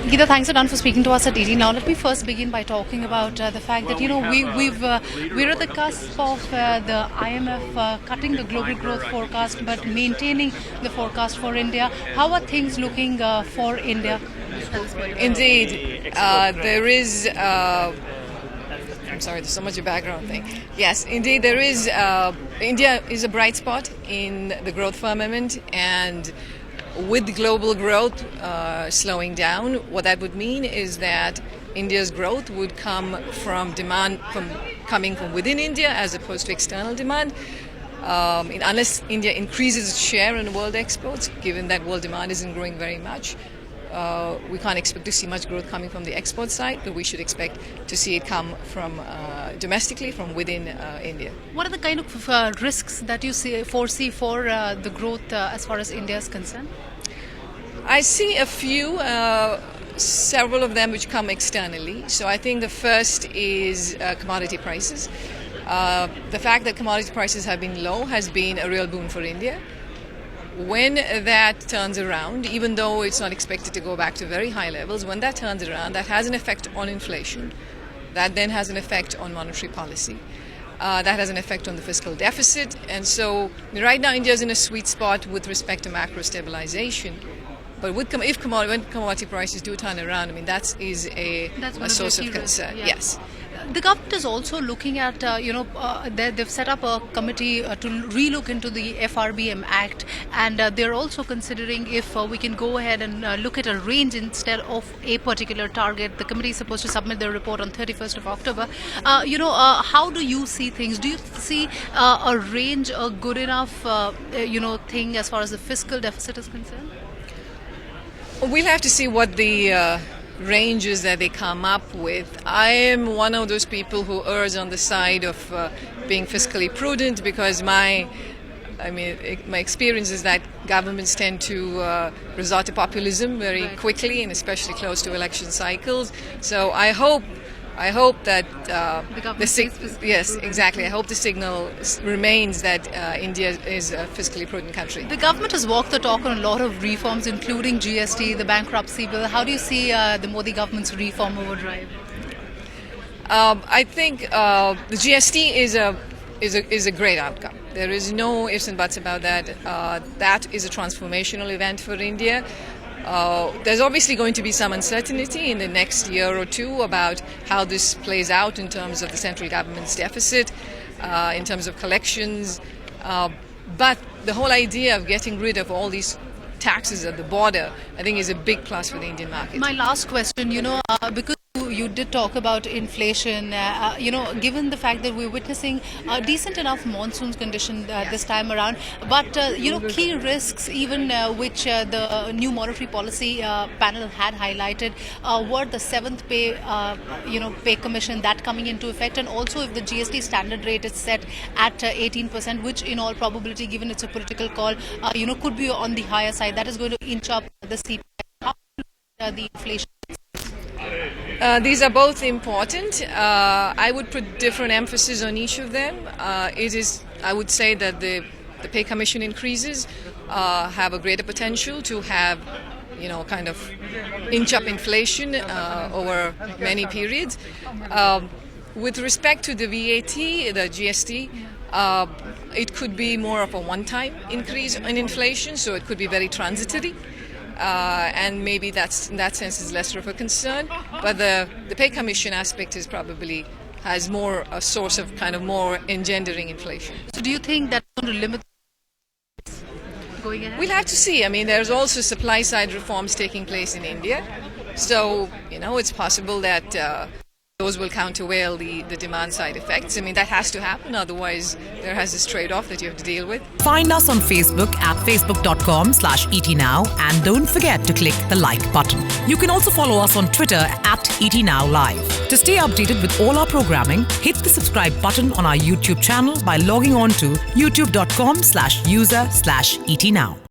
Gita, thanks a ton for speaking to us at ET. Now, let me first begin by talking about the fact that we're at the cusp of the IMF cutting the global growth forecast, but maintaining the forecast for India. How are things looking for India? Indeed, there is. I'm sorry, there's so much background thing. Yes, indeed, there is. India is a bright spot in the growth firmament, and with the global growth slowing down, what that would mean is that India's growth would come from demand coming from within India as opposed to external demand. Unless India increases its share in world exports, given that world demand isn't growing very much, we can't expect to see much growth coming from the export side, but we should expect to see it come from domestically from within India. What are the kind of risks that you foresee for the growth as far as India is concerned? I see a few, several of them which come externally. So I think the first is commodity prices. The fact that commodity prices have been low has been a real boon for India. When that turns around, even though it's not expected to go back to very high levels, when that turns around, that has an effect on inflation. That then has an effect on monetary policy. That has an effect on the fiscal deficit. And so right now India is in a sweet spot with respect to macro stabilization. But when commodity prices do turn around, I mean, that is a source of concern. Yeah. Yes. The government is also looking at, they've set up a committee to relook into the FRBM Act, and they're also considering if we can go ahead and look at a range instead of a particular target. The committee is supposed to submit their report on 31st of October. How do you see things? Do you see a range a good enough, thing as far as the fiscal deficit is concerned? We'll have to see what the ranges that they come up with. I am one of those people who errs on the side of being fiscally prudent because my experience is that governments tend to resort to populism very quickly, and especially close to election cycles. So I hope that yes, exactly. I hope the signal remains that India is a fiscally prudent country. The government has walked the talk on a lot of reforms, including GST, the bankruptcy bill. How do you see the Modi government's reform overdrive? I think the GST is a great outcome. There is no ifs and buts about that. That is a transformational event for India. There's obviously going to be some uncertainty in the next year or two about how this plays out in terms of the central government's deficit, in terms of collections. But the whole idea of getting rid of all these taxes at the border, I think, is a big plus for the Indian market. My last question, because you did talk about inflation, given the fact that we're witnessing a decent enough monsoon condition this time around, but key risks even which the new monetary policy panel had highlighted were the seventh pay commission that coming into effect, and also if the GST standard rate is set at 18%, which in all probability, given it's a political call, could be on the higher side. That is going to inch up the CPI. How the inflation? These are both important. I would put different emphasis on each of them. I would say that the pay commission increases have a greater potential to have, kind of inch up inflation over many periods. With respect to the VAT, the GST, it could be more of a one-time increase in inflation, so it could be very transitory. And maybe that's in that sense is lesser of a concern, but the pay commission aspect is probably has more a source of kind of more engendering inflation. So do you think that's going to limit going ahead? We'll have to see. I mean, there's also supply side reforms taking place in India, so it's possible that those will countervail the demand side effects. I mean, that has to happen. Otherwise, there has this trade-off that you have to deal with. Find us on Facebook at facebook.com/ETNow, and don't forget to click the like button. You can also follow us on Twitter at ETNowLive. To stay updated with all our programming, hit the subscribe button on our YouTube channel by logging on to youtube.com/user/ETNow.